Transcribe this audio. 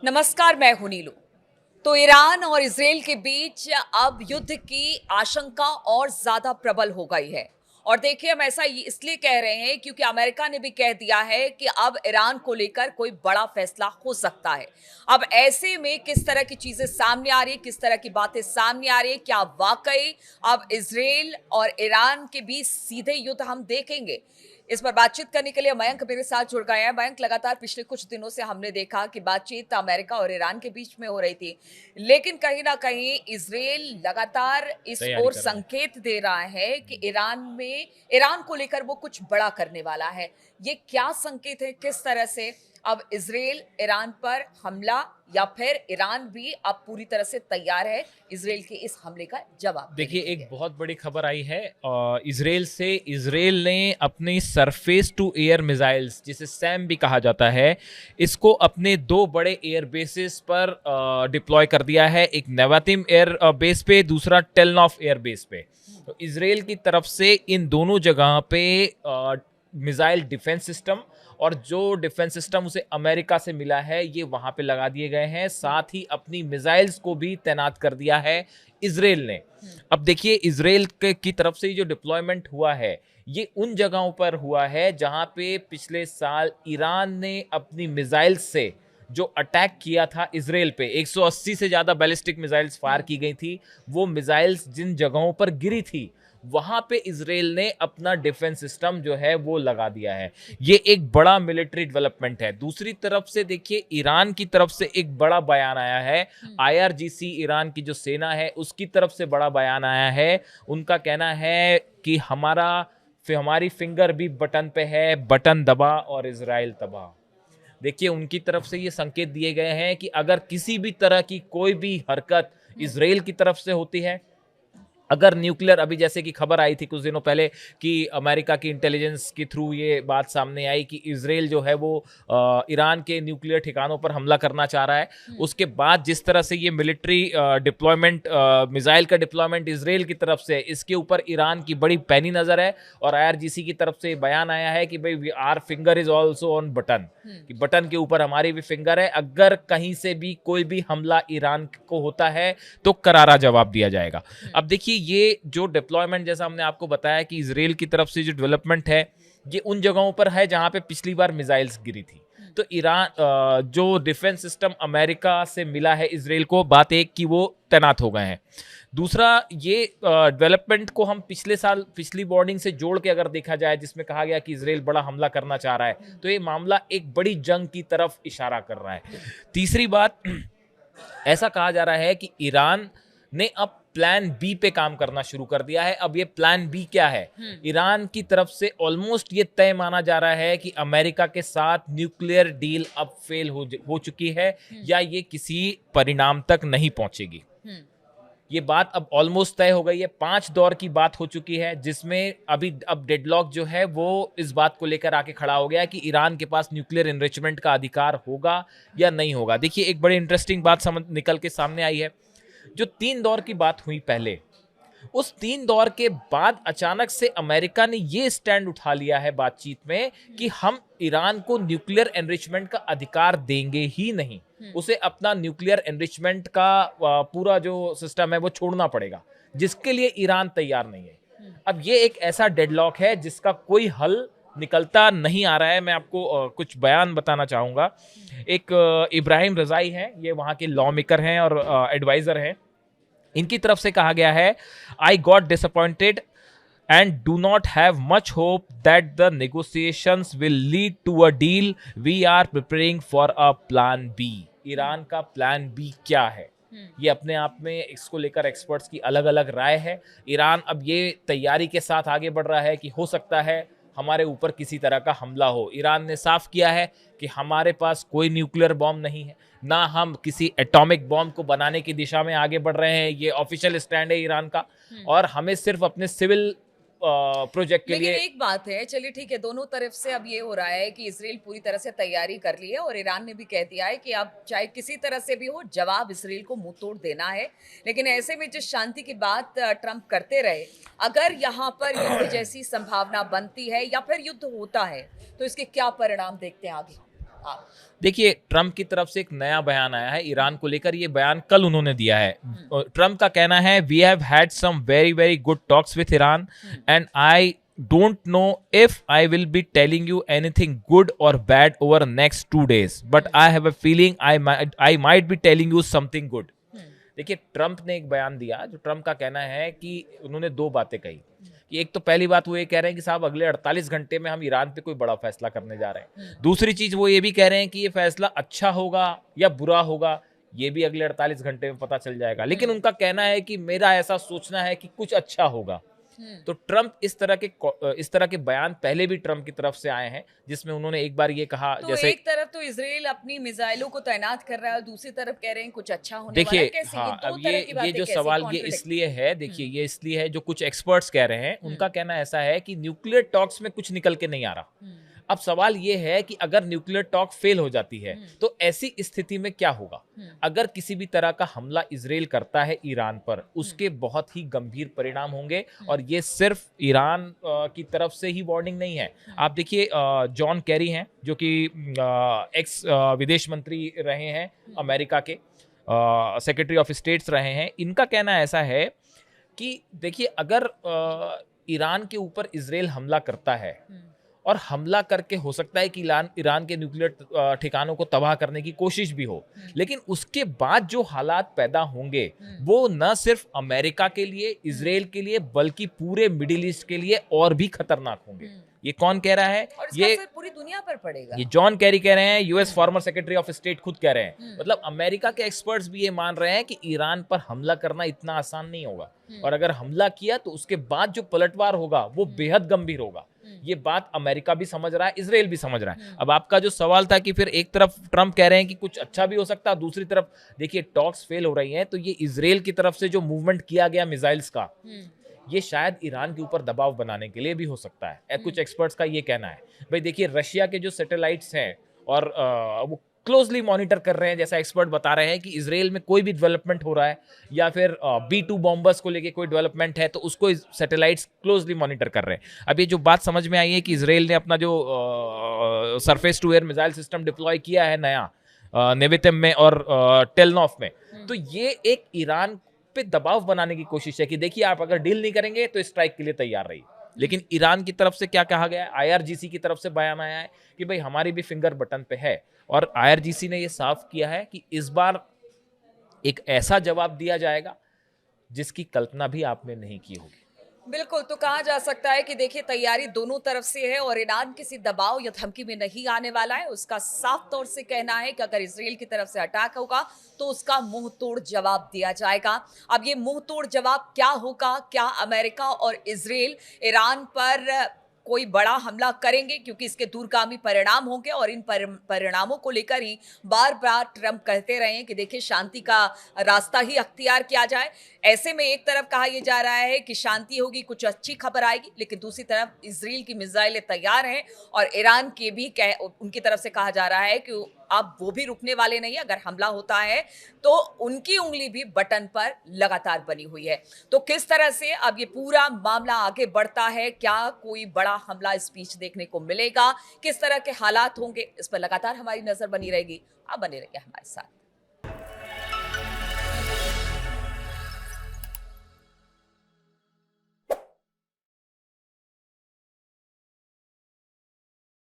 नमस्कार, मैं हूं नीलू। तो ईरान और इजराइल के बीच अब युद्ध की आशंका और ज्यादा प्रबल हो गई है। और देखिए, हम ऐसा इसलिए कह रहे हैं क्योंकि अमेरिका ने भी कह दिया है कि अब ईरान को लेकर कोई बड़ा फैसला हो सकता है। अब ऐसे में किस तरह की चीजें सामने आ रही है, किस तरह की बातें सामने आ रही है, क्या वाकई अब इजराइल और ईरान के बीच सीधे युद्ध हम देखेंगे? इस पर बातचीत करने के लिए मयंक मेरे साथ जुड़ गए हैं। मयंक, लगातार पिछले कुछ दिनों से हमने देखा कि बातचीत अमेरिका और ईरान के बीच में हो रही थी, लेकिन कहीं ना कहीं इजराइल लगातार इस तैयारी ओर कर रहा है। संकेत दे रहा है कि ईरान को लेकर वो कुछ बड़ा करने वाला है। ये क्या संकेत है? किस तरह से अब इजराइल ईरान पर हमला, या फिर ईरान भी अब पूरी तरह से तैयार है इजराइल के इस हमले का जवाब देने देखिए, के एक लिए? बहुत बड़ी खबर आई है इजराइल से। इजराइल ने अपनी सरफेस टू एयर मिसाइल्स, जिसे सैम भी कहा जाता है, इसको अपने दो बड़े एयर बेसिस पर डिप्लॉय कर दिया है। एक नेवातिम एयर बेस पे, दूसरा टेलनॉफ एयर बेस पे। तो इजराइल की तरफ से इन दोनों जगह पे मिसाइल डिफेंस सिस्टम, और जो डिफेंस सिस्टम उसे अमेरिका से मिला है, ये वहां पे लगा दिए गए हैं। साथ ही अपनी मिसाइल्स को भी तैनात कर दिया है इजराइल ने। अब देखिए, इजराइल की तरफ से जो डिप्लॉयमेंट हुआ है, ये उन जगहों पर हुआ है जहां पे पिछले साल ईरान ने अपनी मिसाइल्स से जो अटैक किया था इजराइल पे, 180 से ज्यादा बैलिस्टिक मिसाइल्स फायर की गई थी। वो मिसाइल्स जिन जगहों पर गिरी थी, वहां पे इजराइल ने अपना डिफेंस सिस्टम जो है वो लगा दिया है। ये एक बड़ा मिलिट्री डेवलपमेंट है। दूसरी तरफ से देखिए, ईरान की तरफ से एक बड़ा बयान आया है। आईआरजीसी, ईरान की जो सेना है, उसकी तरफ से बड़ा बयान आया है। उनका कहना है कि हमारी फिंगर भी बटन पे है, बटन दबा और इजराइल तबाह। देखिए, उनकी तरफ से ये संकेत दिए गए हैं कि अगर किसी भी तरह की कोई भी हरकत इजराइल की तरफ से होती है, अगर न्यूक्लियर, अभी जैसे कि खबर आई थी कुछ दिनों पहले कि अमेरिका की इंटेलिजेंस के थ्रू ये बात सामने आई कि इजराइल जो है वो ईरान के न्यूक्लियर ठिकानों पर हमला करना चाह रहा है। उसके बाद जिस तरह से ये मिलिट्री डिप्लॉयमेंट, मिसाइल का डिप्लॉयमेंट इजराइल की तरफ से, इसके ऊपर ईरान की बड़ी पैनी नजर है। और आईआरजीसी की तरफ से बयान आया है कि भाई, our finger is also on button, कि बटन के ऊपर हमारी भी फिंगर है। अगर कहीं से भी कोई भी हमला ईरान को होता है तो करारा जवाब दिया जाएगा। अब देखिए, ये जो डिप्लॉयमेंट, जैसा हमने आपको बताया कि इजराइल की तरफ से जो डेवलपमेंट है, ये उन जगहों पर है जहां पे पिछली बार मिसाइल्स गिरी थी। तो ईरान जो डिफेंस सिस्टम अमेरिका से मिला है इजराइल को, बात एक कि वो तैनात हो गए हैं। दूसरा, ये डेवलपमेंट को हम पिछले साल पिछली वार्निंग से जोड़ के अगर देखा जाए, जिसमें कहा गया कि इजराइल बड़ा हमला करना चाह रहा है, तो ये मामला एक बड़ी जंग की तरफ इशारा कर रहा है। तीसरी बात, ऐसा कहा जा रहा है कि ईरान ने अब प्लान बी पे काम करना शुरू कर दिया है। अब ये प्लान बी क्या है? ईरान की तरफ से ऑलमोस्ट ये तय माना जा रहा है कि अमेरिका के साथ न्यूक्लियर डील अब फेल हो चुकी है, या ये किसी परिणाम तक नहीं पहुंचेगी। ये बात अब ऑलमोस्ट तय हो गई है। 5 दौर की बात हो चुकी है, जिसमें अभी अब डेडलॉक जो है वो इस बात को लेकर आके खड़ा हो गया है कि ईरान के पास न्यूक्लियर एनरिचमेंट का अधिकार होगा या नहीं होगा। देखिए, एक बड़ी इंटरेस्टिंग बात समझ निकल के सामने आई है। जो 3 दौर की बात हुई पहले, उस 3 दौर के बाद अचानक से अमेरिका ने ये स्टैंड उठा लिया है बातचीत में कि हम ईरान को न्यूक्लियर एनरिचमेंट का अधिकार देंगे ही नहीं। उसे अपना न्यूक्लियर एनरिचमेंट का पूरा जो सिस्टम है वो छोड़ना पड़ेगा, जिसके लिए ईरान तैयार नहीं है। अब ये एक ऐसा डेडलॉक है जिसका कोई हल निकलता नहीं आ रहा है। मैं आपको कुछ बयान बताना चाहूंगा। एक इब्राहिम रजाई हैं, ये वहाँ के लॉ मेकर हैं और एडवाइजर हैं। इनकी तरफ से कहा गया है, I got disappointed and do not have much hope that the negotiations will lead to a deal. We are preparing for a plan B. Iran का प्लान बी क्या है, ये अपने आप में इसको लेकर एक्सपर्ट्स की अलग अलग राय है। ईरान अब ये तैयारी के साथ आगे बढ़ रहा है कि हो सकता है हमारे ऊपर किसी तरह का हमला हो। ईरान ने साफ किया है कि हमारे पास कोई न्यूक्लियर बॉम्ब नहीं है, ना हम किसी एटॉमिक बॉम्ब को बनाने की दिशा में आगे बढ़ रहे हैं। ये ऑफिशियल स्टैंड है ईरान का। और हमें सिर्फ अपने सिविल प्रोजेक्ट के लेकिन लिए। एक बात है, चलिए ठीक है, दोनों तरफ से अब ये हो रहा है कि इजराइल पूरी तरह से तैयारी कर ली है और ईरान ने भी कह दिया है कि अब चाहे किसी तरह से भी हो, जवाब इजराइल को मुंह तोड़ देना है। लेकिन ऐसे में जिस शांति की बात ट्रंप करते रहे, अगर यहाँ पर युद्ध जैसी संभावना बनती है या फिर युद्ध होता है, तो इसके क्या परिणाम देखते हैं आगे? हाँ। देखिए, ट्रंप की तरफ से एक नया बयान आया है ईरान को लेकर। ये बयान कल उन्होंने दिया है। ट्रंप का कहना है, we have had some very very good talks with Iran and I don't know if I will be telling you anything good or bad over next 2 days, but I have a feeling I might be telling you something good. देखिए, Trump ने एक बयान दिया, जो Trump का कहना है कि उन्होंने दो बातें कही कि एक तो पहली बात वो ये कह रहे हैं कि साहब अगले 48 घंटे में हम ईरान पे कोई बड़ा फैसला करने जा रहे हैं। दूसरी चीज वो ये भी कह रहे हैं कि ये फैसला अच्छा होगा या बुरा होगा ये भी अगले 48 घंटे में पता चल जाएगा, लेकिन उनका कहना है कि मेरा ऐसा सोचना है कि कुछ अच्छा होगा। तो ट्रंप इस तरह के बयान पहले भी ट्रंप की तरफ से आए हैं, जिसमें उन्होंने एक बार ये कहा, तो जैसे एक तरफ तो इजराइल अपनी मिसाइलों को तैनात कर रहा है और दूसरी तरफ कह रहे हैं कुछ अच्छा होने वाला देखिए, है। कैसे हाँ, ये दो अब तरह की ये बातें जो कैसे सवाल ये contradict? इसलिए है, देखिए ये इसलिए है, जो कुछ एक्सपर्ट्स कह रहे हैं उनका कहना ऐसा है कि न्यूक्लियर टॉक्स में कुछ निकल के नहीं आ रहा। अब सवाल ये है कि अगर न्यूक्लियर टॉक फेल हो जाती है तो ऐसी स्थिति में क्या होगा। अगर किसी भी तरह का हमला इजराइल करता है ईरान पर, उसके बहुत ही गंभीर परिणाम होंगे, और ये सिर्फ ईरान की तरफ से ही वार्निंग नहीं है। आप देखिए, जॉन कैरी हैं जो कि एक्स विदेश मंत्री रहे हैं अमेरिका के, सेक्रेटरी ऑफ स्टेट्स रहे हैं, इनका कहना ऐसा है कि देखिए, अगर ईरान के ऊपर इजराइल हमला करता है और हमला करके हो सकता है कि ईरान के न्यूक्लियर ठिकानों को तबाह करने की कोशिश भी हो, लेकिन उसके बाद जो हालात पैदा होंगे वो न सिर्फ अमेरिका के लिए, इजराइल के लिए, बल्कि पूरे मिडिल ईस्ट के लिए और भी खतरनाक होंगे। ये कौन कह रहा है? और इसका ये असर पूरी दुनिया पर पड़ेगा। ये जॉन कैरी कह रहे हैं, US former secretary of state खुद कह रहे हैं। मतलब अमेरिका के एक्सपर्ट्स भी ये मान रहे हैं कि ईरान पर हमला करना इतना आसान नहीं होगा, और अगर हमला किया तो उसके बाद जो पलटवार होगा वो बेहद गंभीर होगा। ये बात अमेरिका भी समझ रहा है, इजराइल भी समझ रहा है। अब आपका जो सवाल था कि फिर एक तरफ ट्रंप कह रहे हैं कि कुछ अच्छा भी हो सकता है, दूसरी तरफ देखिए टॉक्स फेल हो रही हैं, तो ये इजराइल की तरफ से जो मूवमेंट किया गया मिसाइल्स का, ये शायद ईरान के ऊपर दबाव बनाने के लिए भी हो सकता है। कुछ एक्सपर्ट्स का ये कहना है। भाई देखिए, रशिया के जो सैटेलाइट्स हैं और वो क्लोजली मॉनिटर कर रहे हैं, जैसा एक्सपर्ट बता रहे हैं कि इजराइल में कोई भी डेवलपमेंट हो रहा है या फिर B-2 बॉम्बर्स को लेके कोई डेवलपमेंट है तो उसको सैटेलाइट्स क्लोजली मॉनिटर कर रहे हैं। अब ये जो बात समझ में आई है कि इजराइल ने अपना जो surface to air missile system deploy किया है नया नेवेतिम में और टेलनॉफ में, तो ये एक ईरान पे दबाव बनाने की कोशिश है कि देखिए, आप अगर डील नहीं करेंगे तो स्ट्राइक के लिए तैयार रहिए। लेकिन ईरान की तरफ से क्या कहा गया है? IRGC की तरफ से बयान आया है कि भाई हमारी भी फिंगर बटन पे है, और IRGC ने ये साफ किया है कि इस बार एक ऐसा जवाब दिया जाएगा जिसकी कल्पना भी आपने नहीं की होगी। बिल्कुल, तो कहा जा सकता है कि देखिए तैयारी दोनों तरफ से है और ईरान किसी दबाव या धमकी में नहीं आने वाला है। उसका साफ तौर से कहना है कि अगर इजराइल की तरफ से अटैक होगा तो उसका मुंह तोड़ जवाब दिया जाएगा। अब ये मुंह तोड़ जवाब क्या होगा? क्या अमेरिका और इजराइल ईरान पर कोई बड़ा हमला करेंगे, क्योंकि इसके दूरगामी परिणाम होंगे, और इन परिणामों को लेकर ही बार बार ट्रंप कहते रहे हैं कि देखिए शांति का रास्ता ही अख्तियार किया जाए। ऐसे में एक तरफ कहा यह जा रहा है कि शांति होगी, कुछ अच्छी खबर आएगी, लेकिन दूसरी तरफ इजराइल की मिसाइलें तैयार हैं और ईरान के भी उनकी तरफ से कहा जा रहा है कि अब वो भी रुकने वाले नहीं है। अगर हमला होता है तो उनकी उंगली भी बटन पर लगातार बनी हुई है। तो किस तरह से अब ये पूरा मामला आगे बढ़ता है, क्या कोई बड़ा हमला इस बीच देखने को मिलेगा, किस तरह के हालात होंगे, इस पर लगातार हमारी नजर बनी रहेगी। आप बने रहिए हमारे साथ।